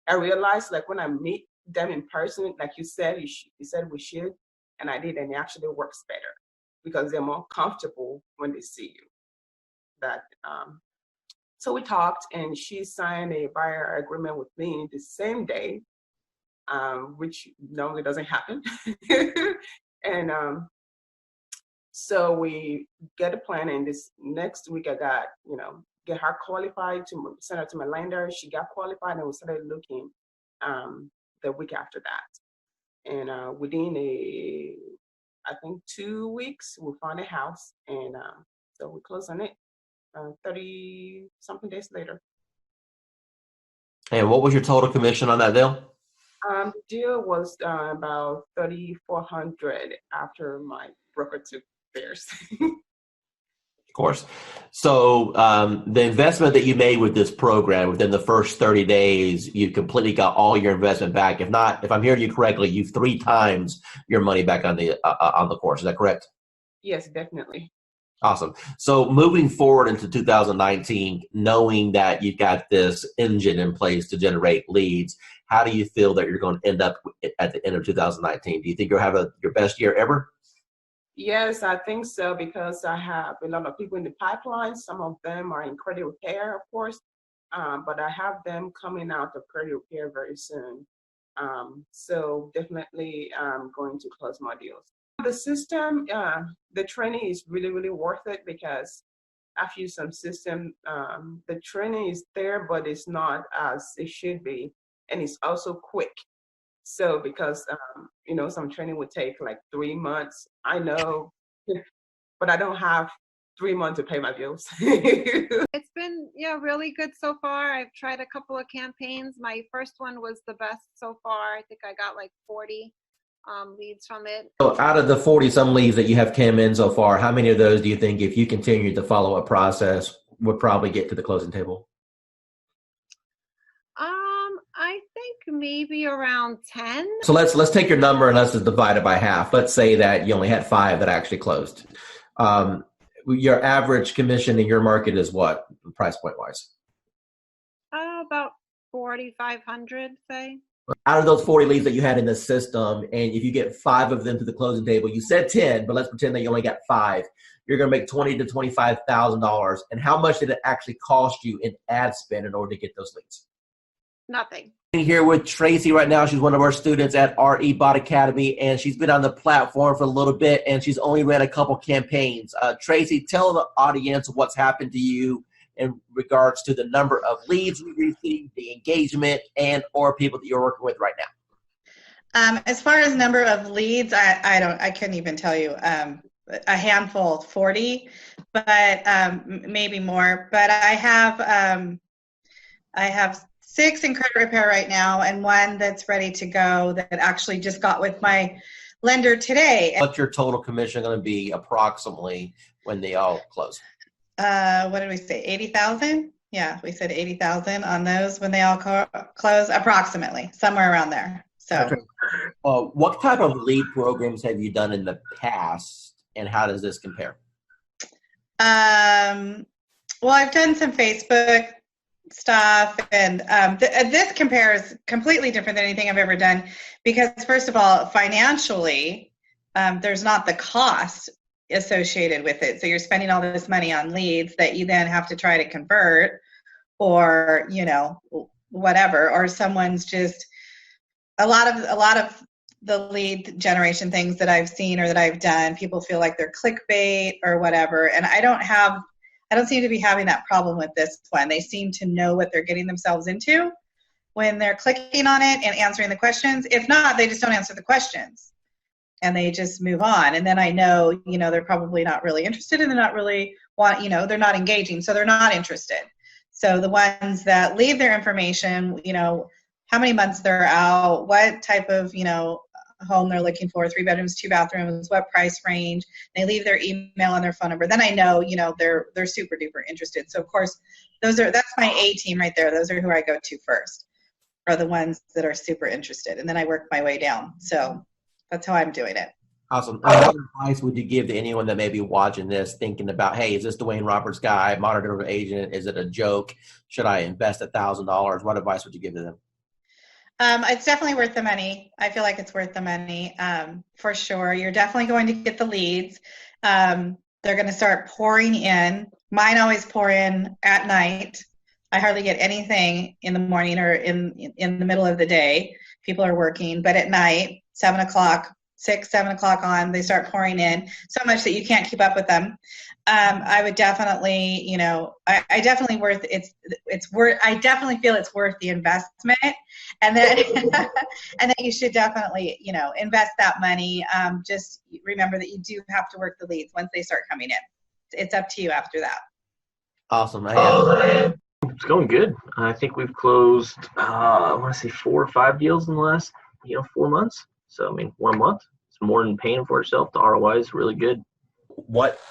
I realized, like, when I meet them in person, like you said, you said we should, and I did, and it actually works better because they're more comfortable when they see you. So we talked, and she signed a buyer agreement with me the same day, which normally doesn't happen. And so we get a plan, and this next week I got, get her qualified to send her to my lender. She got qualified, and we started looking the week after that. And within I think 2 weeks, we found a house, and so we closed on it 30 something days later. And what was your total commission on that deal? The deal was about $3,400 after my broker took theirs. Of course. So the investment that you made with this program within the first 30 days, you completely got all your investment back. If I'm hearing you correctly, you've 3 times your money back on the course. Is that correct? Yes, definitely. Awesome. So moving forward into 2019, knowing that you've got this engine in place to generate leads, how do you feel that you're going to end up at the end of 2019? Do you think you'll have your best year ever? Yes, I think so, because I have a lot of people in the pipeline. Some of them are in credit repair, of course, but I have them coming out of credit repair very soon. So definitely I'm going to close more deals. The system, the training is really, really worth it because I've used some system. The training is there, but it's not as it should be. And it's also quick. So because, some training would take like 3 months, I know, but I don't have 3 months to pay my bills. It's been, really good so far. I've tried a couple of campaigns. My first one was the best so far. I think I got like 40 leads from it. So out of the 40 some leads that you have come in so far, how many of those do you think, if you continue the follow-up process, would probably get to the closing table? I think maybe around 10. So let's take your number and let's just divide it by half. Let's say that you only had 5 that actually closed. Your average commission in your market is what, price point wise? About 4,500, say. Out of those 40 leads that you had in the system, and if you get 5 of them to the closing table, you said 10, but let's pretend that you only got 5. You're going to make $20,000 to $25,000. And how much did it actually cost you in ad spend in order to get those leads? Nothing. Here with Tracy right now. She's one of our students at RE Bot Academy, and she's been on the platform for a little bit, and she's only ran a couple campaigns. Tracy, tell the audience what's happened to you in regards to the number of leads we received, the engagement, and or people that you're working with right now. As far as number of leads, I couldn't even tell you. A handful, 40, but maybe more. But I have 6 in credit repair right now, and 1 that's ready to go that actually just got with my lender today. What's your total commission going to be approximately when they all close? What did we say? 80,000? Yeah, we said 80,000 on those when they all close, approximately somewhere around there. So, okay. What type of lead programs have you done in the past, and how does this compare? Well, I've done some Facebook stuff, and this compares completely different than anything I've ever done, because first of all, financially, there's not the cost associated with it. So you're spending all this money on leads that you then have to try to convert, or whatever, or someone's just a lot of the lead generation things that I've seen or that I've done, people feel like they're clickbait or whatever, and I don't seem to be having that problem with this one. They seem to know what they're getting themselves into when they're clicking on it and answering the questions. If not, they just don't answer the questions and they just move on. And then I know, they're probably not really interested, and they're not really they're not engaging, so they're not interested. So the ones that leave their information, how many months they're out, what type of, home they're looking for, 3 bedrooms, 2 bathrooms, what price range, they leave their email and their phone number, then I know, they're super duper interested. So of course, that's my A team right there. Those are who I go to first, are the ones that are super interested. And then I work my way down. So that's how I'm doing it. Awesome. What advice would you give to anyone that may be watching this thinking about, hey, is this Dwayne Roberts guy, monitor agent? Is it a joke? Should I invest $1,000? What advice would you give to them? It's definitely worth the money. I feel like it's worth the money, for sure. You're definitely going to get the leads. They're going to start pouring in. Mine always pour in at night. I hardly get anything in the morning or in the middle of the day. People are working, but at night, 7 o'clock on, they start pouring in so much that you can't keep up with them. I would definitely, I definitely I definitely feel it's worth the investment, and then, and then you should definitely, invest that money. Just remember that you do have to work the leads once they start coming in. It's up to you after that. Awesome. It's going good. I think we've closed, I want to say 4 or 5 deals in the last, 4 months. So, 1 month, it's more than paying for itself. The ROI is really good.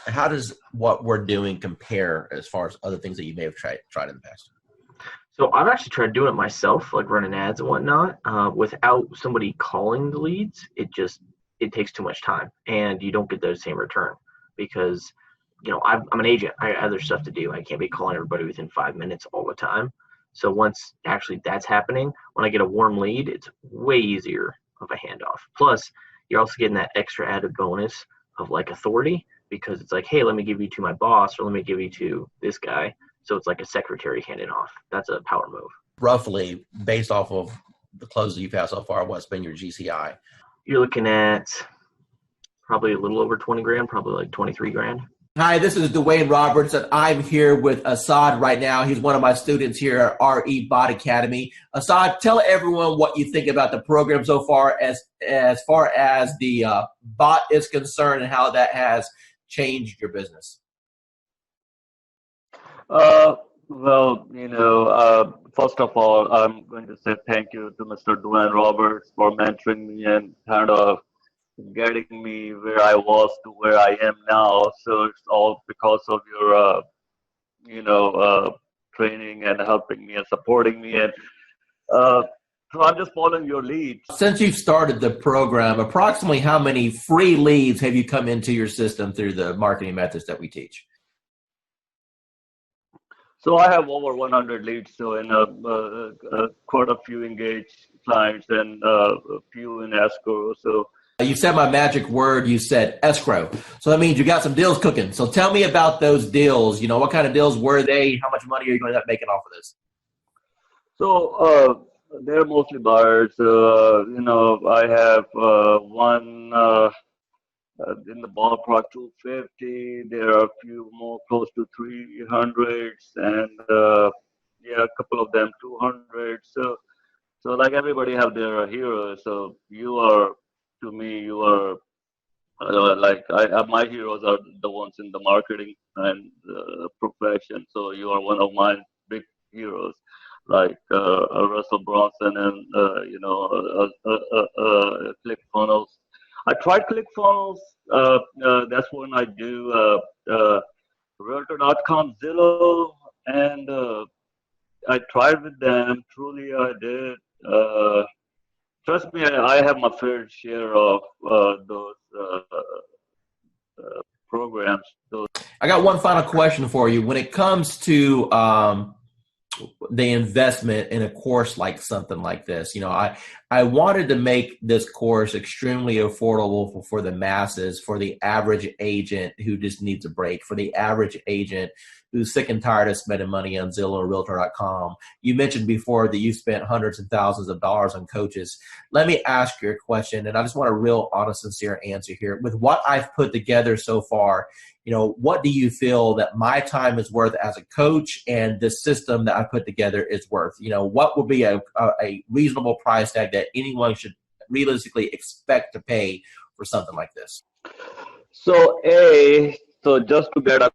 How does what we're doing compare as far as other things that you may have tried in the past? So I've actually tried doing it myself, like running ads and whatnot, without somebody calling the leads. It takes too much time, and you don't get the same return because, I'm an agent. I have other stuff to do. I can't be calling everybody within 5 minutes all the time. So once actually that's happening, when I get a warm lead, it's way easier of a handoff. Plus, you're also getting that extra added bonus of like authority, because it's like, hey, let me give you to my boss, or let me give you to this guy. So it's like a secretary handing off. That's a power move. Roughly, based off of the closes you've had so far, what's been your GCI? You're looking at probably a little over 20 grand, probably like 23 grand. Hi, this is Dwayne Roberts, and I'm here with Assad right now. He's one of my students here at RE Bot Academy. Assad, tell everyone what you think about the program so far as the bot is concerned, and how that has changed your business. Well, first of all, I'm going to say thank you to Mr. Dwayne Roberts for mentoring me and kind of getting me where I was to where I am now. So it's all because of your, training and helping me and supporting me. And so I'm just following your lead. Since you've started the program, approximately how many free leads have you come into your system through the marketing methods that we teach? So I have over 100 leads, so in quite a few engaged clients and a few in escrow. So you said my magic word. You said escrow. So that means you got some deals cooking. So tell me about those deals. What kind of deals were they? How much money are you going to end up making off of this? So they're mostly buyers. I have one in the ballpark 250. There are a few more close to 300s, and a couple of them 200. So like everybody have their heroes. So to me, you are my heroes are the ones in the marketing and profession. So you are one of my big heroes, like Russell Brunson and ClickFunnels. I tried ClickFunnels. That's when I do Realtor.com, Zillow, and I tried with them. Truly, I did. Trust me, I have my fair share of those programs. I got one final question for you. When it comes to the investment in a course like something like this. I wanted to make this course extremely affordable for the masses, for the average agent who just needs a break, for the average agent who's sick and tired of spending money on Zillow or Realtor.com. You mentioned before that you spent hundreds and thousands of dollars on coaches. Let me ask you a question, and I just want a real honest, sincere answer here. With what I've put together so far, what do you feel that my time is worth as a coach and the system that I put together is worth? What would be a reasonable price tag that anyone should realistically expect to pay for something like this? So just to get a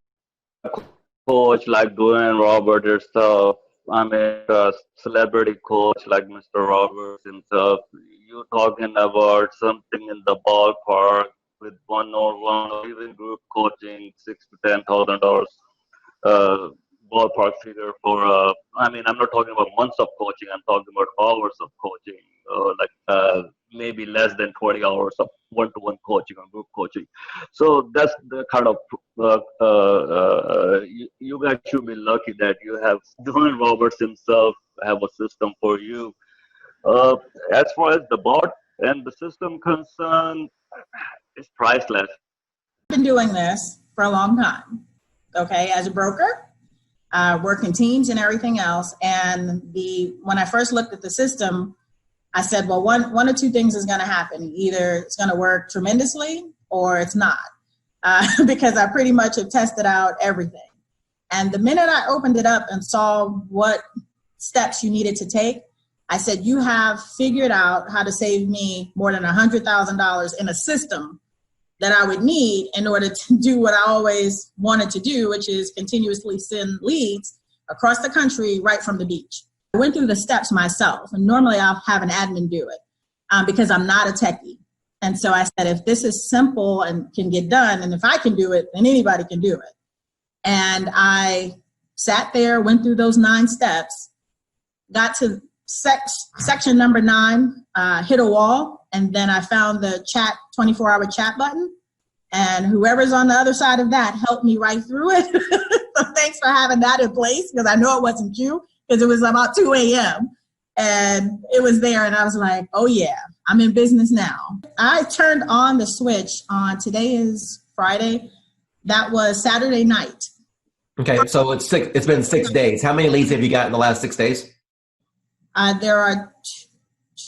coach like Dwayne Robert himself, I mean, a celebrity coach like Mr. Roberts himself, you're talking about something in the ballpark with one-on-one or even group coaching, $6,000 to $10,000 ballpark figure for. I'm not talking about months of coaching. I'm talking about hours of coaching, maybe less than 20 hours of one-to-one coaching or group coaching. So that's the kind of you guys should be lucky that you have Dwayne Roberts himself have a system for you. As far as the bot and the system concerned, it's priceless. I've been doing this for a long time, okay, as a broker, working teams and everything else. And when I first looked at the system, I said, well, one or two things is going to happen. Either it's going to work tremendously or it's not, because I pretty much have tested out everything. And the minute I opened it up and saw what steps you needed to take, I said, you have figured out how to save me more than $100,000 in a system that I would need in order to do what I always wanted to do, which is continuously send leads across the country right from the beach. I went through the steps myself, and normally I'll have an admin do it because I'm not a techie. And so I said, if this is simple and can get done, and if I can do it, then anybody can do it. And I sat there, went through those 9 steps, got to section number 9, hit a wall, and then I found the 24-hour chat button, and whoever's on the other side of that helped me right through it. So thanks for having that in place, because I know it wasn't you, because it was about 2 a.m. and it was there, and I was like, oh yeah, I'm in business now. I turned on the switch on, today is Friday, that was Saturday night. Okay, so it's been 6 days. How many leads have you got in the last 6 days? There are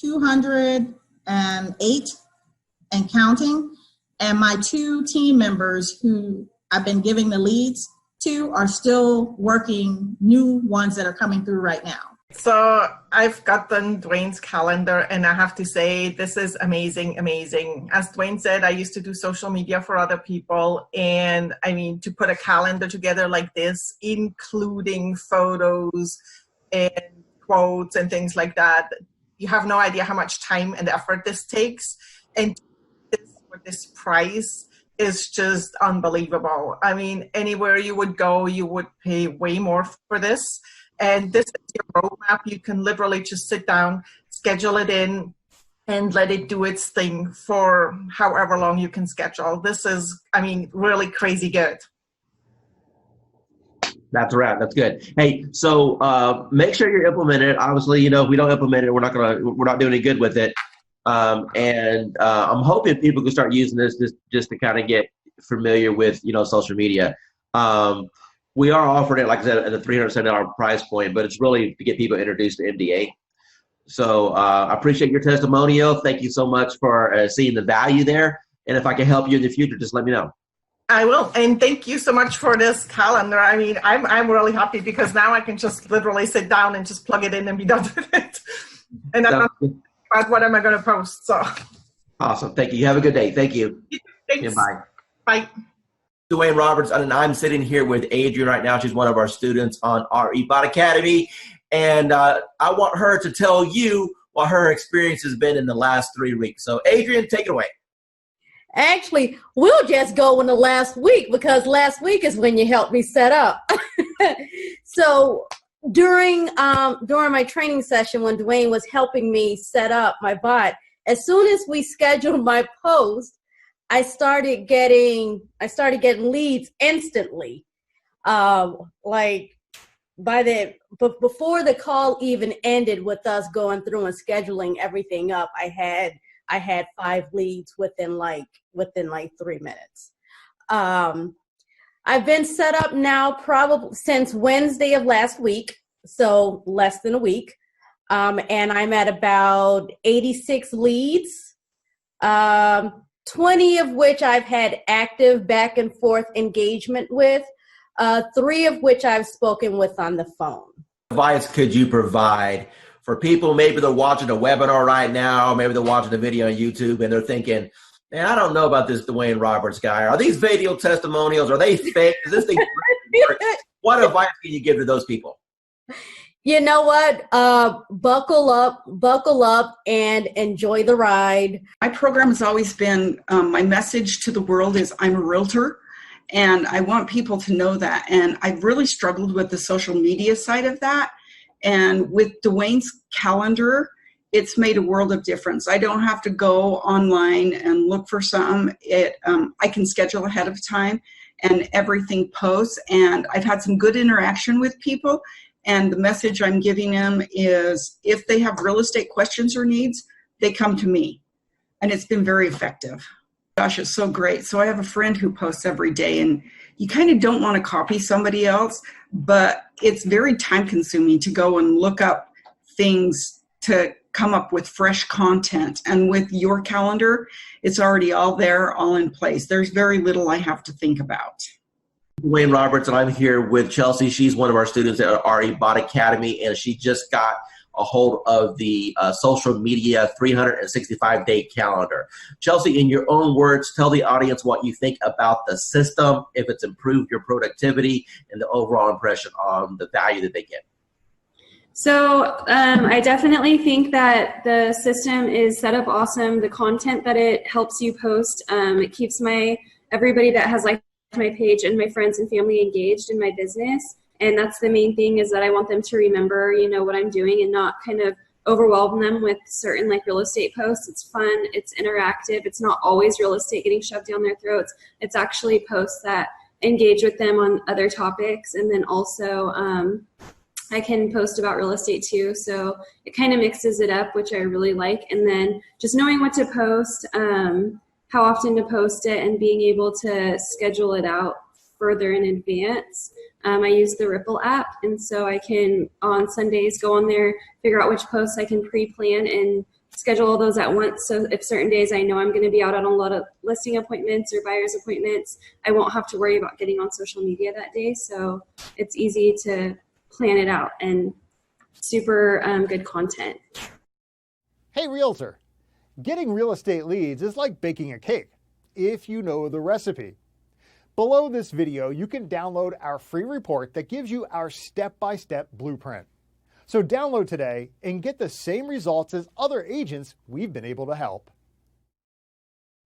208 and counting, and my 2 team members who I've been giving the leads to are still working new ones that are coming through right now. So I've gotten Dwayne's calendar, and I have to say this is amazing. As Dwayne said, I used to do social media for other people, and I mean, to put a calendar together like this, including photos and quotes and things like that, you have no idea how much time and effort this takes, and for this price is just unbelievable. I mean, anywhere you would go, you would pay way more for this. And this is your roadmap. You can literally just sit down, schedule it in, and let it do its thing for however long you can schedule. This is, I mean, really crazy good. That's right. That's good. Hey, so make sure you're implementing it. Obviously, if we don't implement it, we're not doing any good with it. And I'm hoping people can start using this just to kind of get familiar with, social media. We are offering it, like I said, at a $370 price point, but it's really to get people introduced to MDA. So I appreciate your testimonial. Thank you so much for seeing the value there. And if I can help you in the future, just let me know. I will. And thank you so much for this calendar. I mean, I'm really happy because now I can just literally sit down and just plug it in and be done with it. And I'm not about what am I going to post. So awesome. Thank you. You have a good day. Thank you. Thanks. Yeah, bye. Bye. Dwayne Roberts, and I'm sitting here with Adrian right now. She's one of our students on our eBot Academy. And I want her to tell you what her experience has been in the last 3 weeks. So Adrian, take it away. Actually, we'll just go in the last week because last week is when you helped me set up. So during my training session when Dwayne was helping me set up my bot, as soon as we scheduled my post, I started getting leads instantly. Like before the call even ended with us going through and scheduling everything up, I had 5 leads within like 3 minutes. I've been set up now probably since Wednesday of last week, so less than a week. And I'm at about 86 leads, 20 of which I've had active back and forth engagement with, 3 of which I've spoken with on the phone. What advice could you provide for people? Maybe they're watching a webinar right now, maybe they're watching a video on YouTube and they're thinking, man, I don't know about this Dwayne Roberts guy. Are these video testimonials? Are they fake? Is this thing work? What advice can you give to those people? You know what? Buckle up and enjoy the ride. My program has always been, my message to the world is I'm a realtor, and I want people to know that. And I've really struggled with the social media side of that. And with Dwayne's calendar, it's made a world of difference. I don't have to go online and look for something. I can schedule ahead of time and everything posts. And I've had some good interaction with people. And the message I'm giving them is if they have real estate questions or needs, they come to me. And it's been very effective. Gosh, it's so great. So I have a friend who posts every day, and you kind of don't want to copy somebody else, but it's very time consuming to go and look up things to come up with fresh content. And with your calendar, it's already all there, all in place. There's very little I have to think about. Dwayne Roberts, and I'm here with Chelsea. She's one of our students at our Bot Academy, and she just got a hold of the social media 365-day calendar. Chelsea, in your own words, tell the audience what you think about the system, if it's improved your productivity, and the overall impression on the value that they get. So I definitely think that the system is set up awesome. The content that it helps you post, it keeps everybody that has liked my page and my friends and family engaged in my business. And that's the main thing, is that I want them to remember, what I'm doing and not kind of overwhelm them with certain like real estate posts. It's fun, it's interactive, it's not always real estate getting shoved down their throats. It's actually posts that engage with them on other topics. And then also I can post about real estate too. So it kind of mixes it up, which I really like. And then just knowing what to post, how often to post it, and being able to schedule it out further in advance. I use the Ripple app, and so I can, on Sundays, go on there, figure out which posts I can pre-plan and schedule all those at once. So if certain days I know I'm going to be out on a lot of listing appointments or buyer's appointments, I won't have to worry about getting on social media that day. So it's easy to plan it out, and super good content. Hey, Realtor. Getting real estate leads is like baking a cake, if you know the recipe. Below this video, you can download our free report that gives you our step-by-step blueprint. So download today and get the same results as other agents we've been able to help.